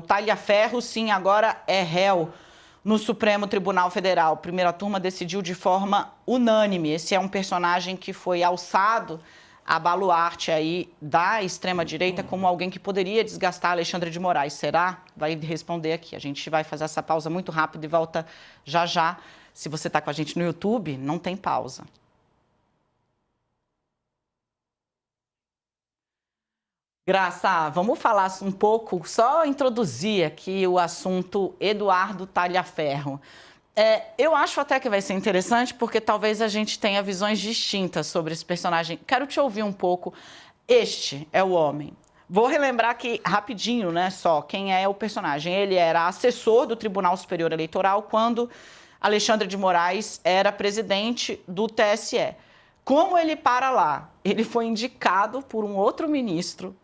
Talhaferro, sim, agora é réu no Supremo Tribunal Federal. Primeira turma decidiu de forma unânime. Esse é um personagem que foi alçado a baluarte aí da extrema-direita como alguém que poderia desgastar Alexandre de Moraes. Será? Vai responder aqui. A gente vai fazer essa pausa muito rápido e volta já já. Se você está com a gente no YouTube, não tem pausa. Graça, vamos falar um pouco, só introduzir aqui o assunto Eduardo Talhaferro. Eu acho até que vai ser interessante, porque talvez a gente tenha visões distintas sobre esse personagem. Quero te ouvir um pouco. Este é o homem. Vou relembrar aqui rapidinho, né, só quem é o personagem. Ele era assessor do Tribunal Superior Eleitoral quando Alexandre de Moraes era presidente do TSE. Como ele para lá? Ele foi indicado por um outro ministro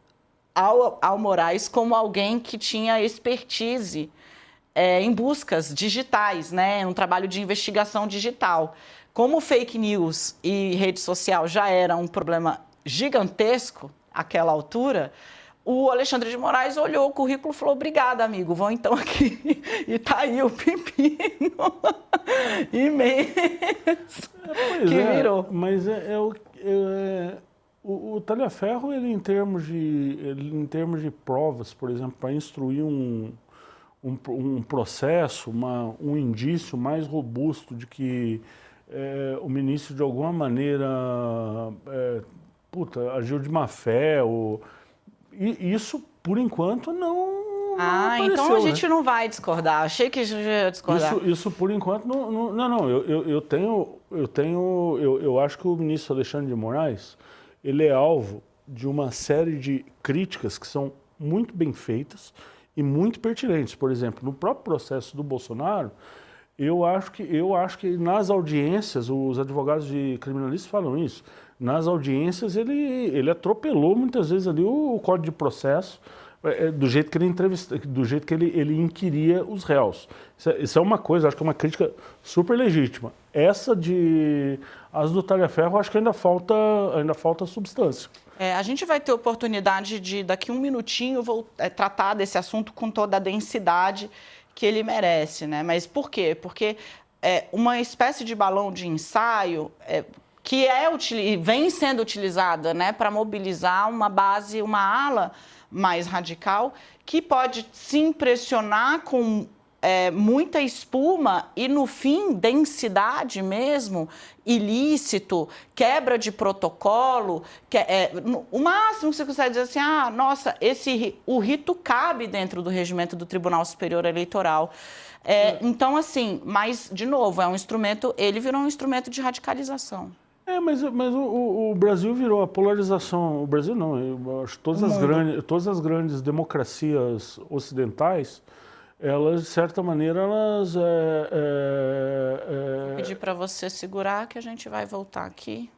ao Moraes como alguém que tinha expertise em buscas digitais, né, um trabalho de investigação digital. Como fake news e rede social já era um problema gigantesco àquela altura, o Alexandre de Moraes olhou o currículo e falou: obrigada, amigo, vão então aqui. E tá aí o pepino imenso que virou. Mas o Talhaferro, ele em termos de provas, por exemplo, para instruir um processo, um indício mais robusto de que o ministro de alguma maneira agiu de má fé, e isso, por enquanto, não apareceu, então a gente né? não vai discordar. Achei que ia discordar. Isso por enquanto, não. Eu acho que o ministro Alexandre de Moraes, ele é alvo de uma série de críticas que são muito bem feitas e muito pertinentes. Por exemplo, no próprio processo do Bolsonaro, eu acho que nas audiências, os advogados de criminalistas falam isso, nas audiências ele atropelou muitas vezes ali o Código de Processo, do jeito que ele do jeito que ele inquiria os réus. Isso é uma coisa, acho que é uma crítica super legítima. As do Talhaferro, acho que ainda falta substância. A gente vai ter oportunidade de, daqui um minutinho, tratar desse assunto com toda a densidade que ele merece, né? Mas por quê? Porque uma espécie de balão de ensaio que vem sendo utilizada, né, para mobilizar uma base, uma ala mais radical, que pode se impressionar com muita espuma e, no fim, densidade mesmo, ilícito, quebra de protocolo. O máximo que você consegue dizer assim, nossa, o rito cabe dentro do regimento do Tribunal Superior Eleitoral. Então, assim, mas, de novo, ele virou um instrumento de radicalização. Mas o Brasil virou a polarização. O Brasil não, eu acho que todas as grandes democracias ocidentais, elas, de certa maneira, elas... Vou pedir para você segurar que a gente vai voltar aqui.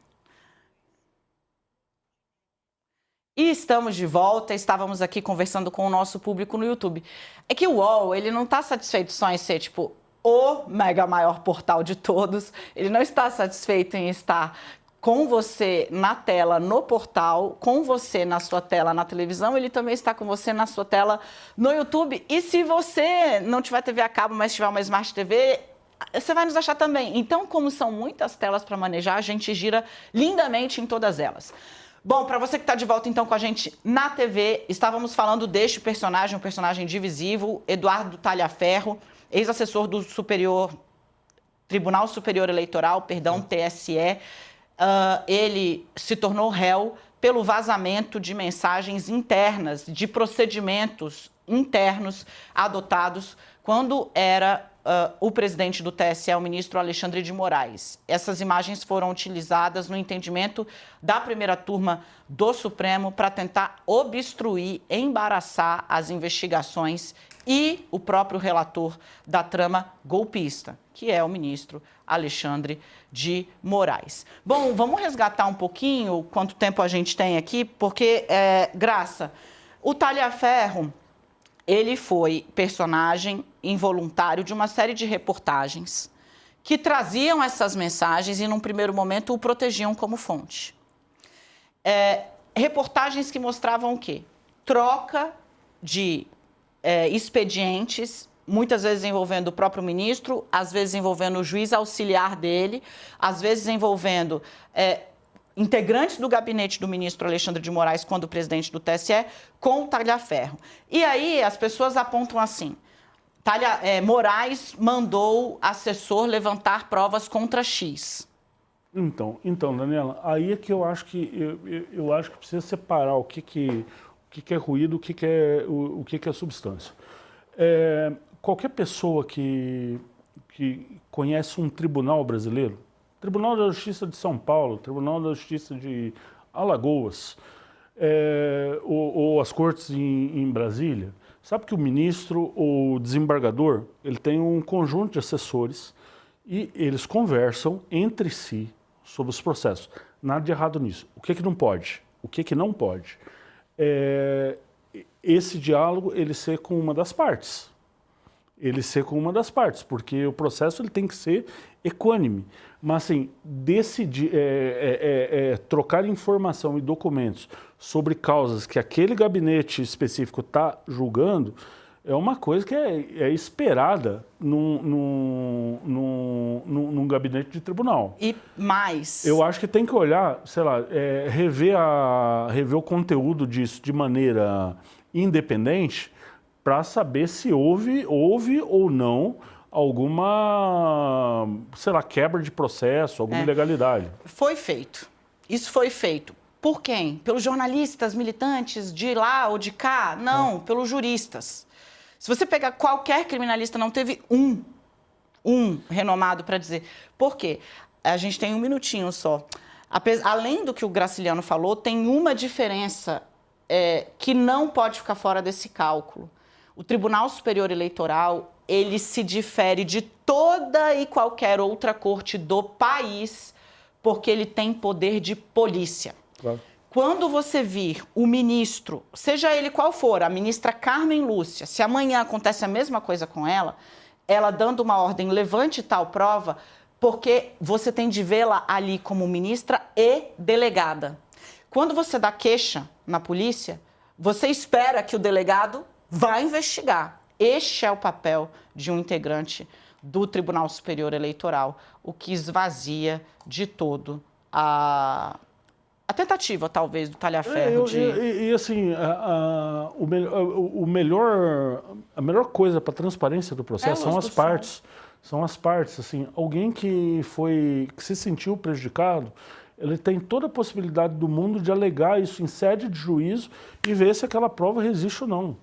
E estamos de volta, estávamos aqui conversando com o nosso público no YouTube. É que o UOL, ele não está satisfeito só em ser, tipo, o mega maior portal de todos. Ele não está satisfeito em estar com você na tela no portal, com você na sua tela na televisão, ele também está com você na sua tela no YouTube. E se você não tiver TV a cabo, mas tiver uma Smart TV, você vai nos achar também. Então, como são muitas telas para manejar, a gente gira lindamente em todas elas. Bom, para você que está de volta então com a gente na TV, estávamos falando deste personagem, um personagem divisivo, Eduardo Talhaferro, ex-assessor do Tribunal Superior Eleitoral, TSE. Ele se tornou réu pelo vazamento de mensagens internas, de procedimentos internos adotados quando era o presidente do TSE, o ministro Alexandre de Moraes. Essas imagens foram utilizadas no entendimento da primeira turma do Supremo para tentar obstruir, embaraçar as investigações e o próprio relator da trama golpista, que é o ministro Alexandre de Moraes. Bom, vamos resgatar um pouquinho quanto tempo a gente tem aqui, porque, Graça, o Talhaferro, ele foi personagem involuntário de uma série de reportagens que traziam essas mensagens e, num primeiro momento, o protegiam como fonte. Reportagens que mostravam o quê? Troca de expedientes, muitas vezes envolvendo o próprio ministro, às vezes envolvendo o juiz auxiliar dele, às vezes envolvendo integrantes do gabinete do ministro Alexandre de Moraes, quando presidente do TSE, com o Talhaferro. E aí as pessoas apontam assim, Moraes mandou assessor levantar provas contra X. Então, Daniela, aí é que eu acho que eu acho que precisa separar o que é ruído, o que é substância. Qualquer pessoa que conhece um tribunal brasileiro, Tribunal da Justiça de São Paulo, Tribunal da Justiça de Alagoas, ou as cortes em Brasília, sabe que o ministro ou o desembargador, ele tem um conjunto de assessores e eles conversam entre si sobre os processos. Nada de errado nisso. O que não pode? O que não pode? Esse diálogo, ele ser com uma das partes. Porque o processo ele tem que ser equânime. Mas, assim, decidir, trocar informação e documentos sobre causas que aquele gabinete específico está julgando é uma coisa que é esperada num gabinete de tribunal. E mais... Eu acho que tem que olhar, sei lá, rever o conteúdo disso de maneira independente para saber se houve ou não alguma, sei lá, quebra de processo, alguma ilegalidade. Foi feito. Isso foi feito. Por quem? Pelos jornalistas, militantes de lá ou de cá? Não, pelos juristas. Se você pegar qualquer criminalista, não teve um renomado para dizer. Por quê? A gente tem um minutinho só. Além do que o Graciliano falou, tem uma diferença que não pode ficar fora desse cálculo. O Tribunal Superior Eleitoral, ele se difere de toda e qualquer outra corte do país, porque ele tem poder de polícia. Claro. Quando você vir o ministro, seja ele qual for, a ministra Carmen Lúcia, se amanhã acontece a mesma coisa com ela dando uma ordem, levante tal prova, porque você tem de vê-la ali como ministra e delegada. Quando você dá queixa na polícia, você espera que o delegado vá investigar. Este é o papel de um integrante do Tribunal Superior Eleitoral, o que esvazia de todo a tentativa, talvez, do Talhaferro de... E assim, a melhor coisa para a transparência do processo são as partes. São as partes, assim, alguém que se sentiu prejudicado, ele tem toda a possibilidade do mundo de alegar isso em sede de juízo e ver se aquela prova resiste ou não.